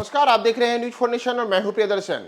नमस्कार, आप देख रहे हैं न्यूज फॉर नेशन और मैं हूं प्रियदर्शन।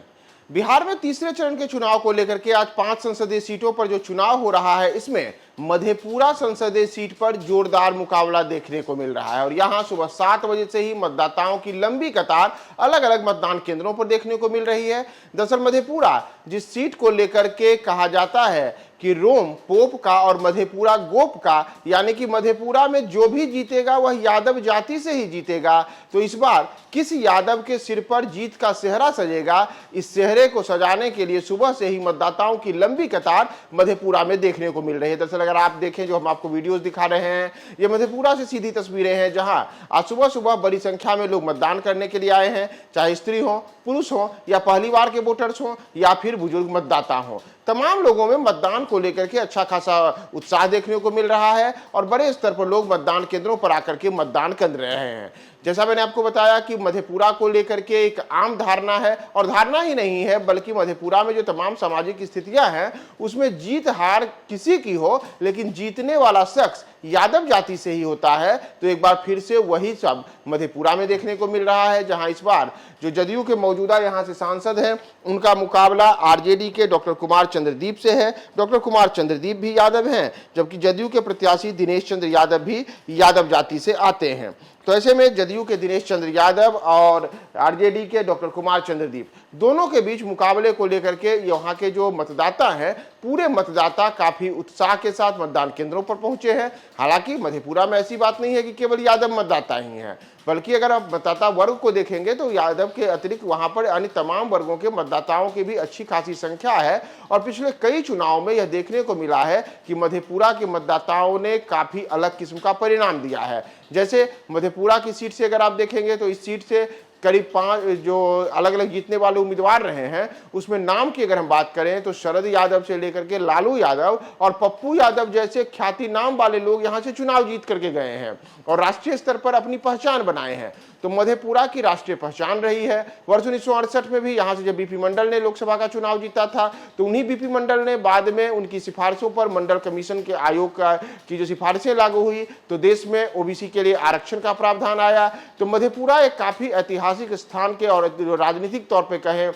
बिहार में तीसरे चरण के चुनाव को लेकर के आज 5 संसदीय सीटों पर जो चुनाव हो रहा है, इसमें मधेपुरा संसदीय सीट पर जोरदार मुकाबला देखने को मिल रहा है और यहां सुबह 7 बजे से ही मतदाताओं की लंबी कतार अलग अलग मतदान केंद्रों पर देखने को मिल रही है। दरअसल मधेपुरा जिस सीट को लेकर के कहा जाता है कि रोम पोप का और मधेपुरा गोप का, यानी कि मधेपुरा में जो भी जीतेगा वह यादव जाति से ही जीतेगा, तो इस बार किस यादव के सिर पर जीत का सेहरा सजेगा, इस सेहरे को सजाने के लिए सुबह से ही मतदाताओं की लंबी कतार मधेपुरा में देखने को मिल रही है। दरअसल अगर आप देखें, जो हम आपको वीडियोस दिखा रहे हैं, ये मधेपुरा से सीधी तस्वीरें हैं, जहां आज सुबह सुबह बड़ी संख्या में लोग मतदान करने के लिए आए हैं, चाहे स्त्री हो, पुरुष हो या पहली बार के वोटर्स हो या फिर बुजुर्ग मतदाता हो। तमाम लोगों में मतदान को लेकर के अच्छा खासा उत्साह देखने को मिल रहा है और बड़े स्तर पर लोग मतदान केंद्रों पर आकर के मतदान कर रहे हैं। जैसा मैंने आपको बताया कि मधेपुरा को लेकर के एक आम धारणा है, और धारणा ही नहीं है बल्कि मधेपुरा में जो तमाम सामाजिक स्थितियां हैं उसमें जीत हार किसी की हो, लेकिन जीतने वाला शख्स यादव जाति से ही होता है। तो एक बार फिर से वही सब मधेपुरा में देखने को मिल रहा है, जहां इस बार जो जदयू के मौजूदा यहां से सांसद हैं उनका मुकाबला आरजेडी के डॉक्टर कुमार चंद्रदीप से है। डॉक्टर कुमार चंद्रदीप भी यादव हैं, जबकि जदयू के प्रत्याशी दिनेश चंद्र यादव भी यादव जाति से आते हैं। तो ऐसे में जदयू के दिनेश चंद्र यादव और आरजेडी के डॉक्टर कुमार चंद्रदीप दोनों के बीच मुकाबले को लेकर के यहाँ के जो मतदाता हैं, पूरे मतदाता काफी उत्साह के साथ मतदान केंद्रों पर पहुंचे हैं। हालांकि मधेपुरा में ऐसी बात नहीं है कि केवल यादव मतदाता ही हैं, बल्कि अगर आप मतदाता वर्ग को देखेंगे तो यादव के अतिरिक्त वहां पर अन्य तमाम वर्गों के मतदाताओं की भी अच्छी खासी संख्या है। और पिछले कई चुनाव में यह देखने को मिला है कि मधेपुरा के मतदाताओं ने काफी अलग किस्म का परिणाम दिया है। जैसे मधेपुरा की सीट से अगर आप देखेंगे तो इस सीट से करीब 5 जो अलग अलग जीतने वाले उम्मीदवार रहे हैं, उसमें नाम की अगर हम बात करें तो शरद यादव से लेकर के लालू यादव और पप्पू यादव जैसे ख्याति नाम वाले लोग यहां से चुनाव जीत करके गए हैं और राष्ट्रीय स्तर पर अपनी पहचान बनाए हैं। तो मधेपुरा की राष्ट्रीय पहचान रही है। वर्ष 1968 में भी यहां से जब बीपी मंडल ने लोकसभा का चुनाव जीता था, तो उन्हीं बीपी मंडल ने बाद में उनकी सिफारिशों पर मंडल कमीशन के आयोग की जो सिफारिशें लागू हुई तो देश में ओबीसी के लिए आरक्षण का प्रावधान आया। तो मधेपुरा एक काफी ऐतिहासिक स्थान के और राजनीतिक तौर पर कहें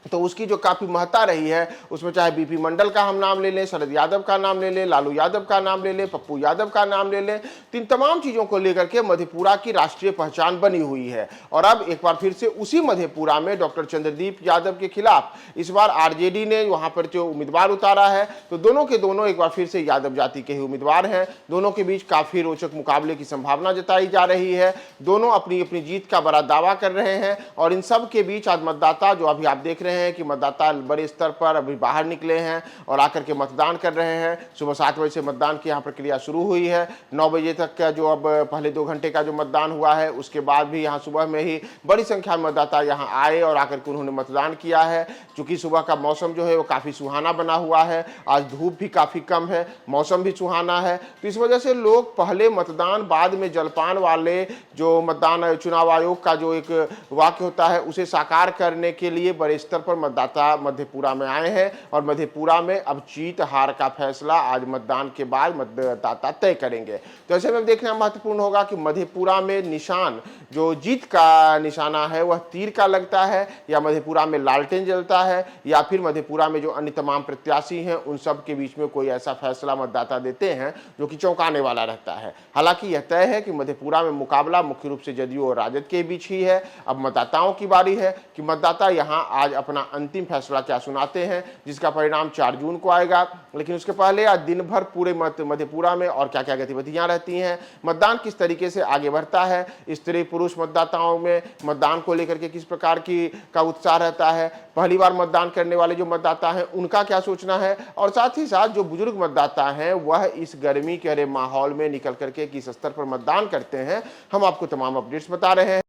तो उसकी जो काफी महत्ता रही है, उसमें चाहे बीपी मंडल का हम नाम ले लें, शरद यादव का नाम ले लें, लालू यादव का नाम ले लें, पप्पू यादव का नाम ले लें, तो इन तमाम चीजों को लेकर के मधेपुरा की राष्ट्रीय पहचान बनी हुई है। और अब एक बार फिर से उसी मधेपुरा में डॉक्टर चंद्रदीप यादव के खिलाफ इस बार आरजेडी ने वहां पर जो उम्मीदवार उतारा है, तो दोनों के दोनों एक बार फिर से यादव जाति के ही उम्मीदवार हैं। दोनों के बीच काफी रोचक मुकाबले की संभावना जताई जा रही है। दोनों अपनी अपनी जीत का बड़ा दावा कर रहे हैं और इन सब के बीच आज मतदाता जो अभी आप देख रहे हैं कि मतदाता बड़े स्तर पर अभी बाहर निकले हैं और आकर के मतदान कर रहे हैं। सुबह 7 बजे से मतदान की यहाँ प्रक्रिया शुरू हुई है। 9 बजे तक का जो अब पहले 2 घंटे का जो मतदान हुआ है, उसके बाद भी यहाँ सुबह में ही बड़ी संख्या में मतदाता यहाँ आए और आकर के उन्होंने मतदान किया है। चूंकि सुबह का मौसम जो है वो काफी सुहाना बना हुआ है, आज धूप भी काफी कम है, मौसम भी सुहाना है, तो इस वजह से लोग पहले मतदान बाद में जलपान वाले जो मतदान चुनाव आयोग का जो एक वाक्य होता है उसे साकार करने के लिए बड़े स्तर पर मतदाता मधेपुरा में आए हैं। और मधेपुरा में अब जीत हार का फैसला आज मतदान के बाद मतदाता तय करेंगे। तो ऐसे में देखना महत्वपूर्ण होगा कि मधेपुरा में निशान जो जीत का निशाना है वह तीर का लगता है, या मधेपुरा में लालटेन जलता है, या फिर मधेपुरा में जो अन्य तमाम प्रत्याशी हैं उन सब के बीच में कोई ऐसा फैसला मतदाता देते हैं जो कि चौंकाने वाला रहता है। हालांकि यह तय है कि मधेपुरा में मुकाबला मुख्य रूप से जदयू और राजद के बीच ही है। अब मतदाताओं की बारी है कि मतदाता यहाँ आज अपना अंतिम फैसला क्या सुनाते हैं, जिसका परिणाम 4 जून को आएगा। लेकिन उसके पहले आज दिन भर पूरे मधेपुरा में और क्या क्या गतिविधियां रहती हैं, मतदान किस तरीके से आगे बढ़ता है, स्त्री पुरुष मतदाताओं में मतदान को लेकर के किस प्रकार का उत्साह रहता है, पहली बार मतदान करने वाले जो मतदाता हैं उनका क्या सोचना है, और साथ ही साथ जो बुजुर्ग मतदाता हैं वह इस गर्मी के माहौल में निकल करके किस स्तर पर मतदान करते हैं, हम आपको तमाम अपडेट्स बता रहे हैं।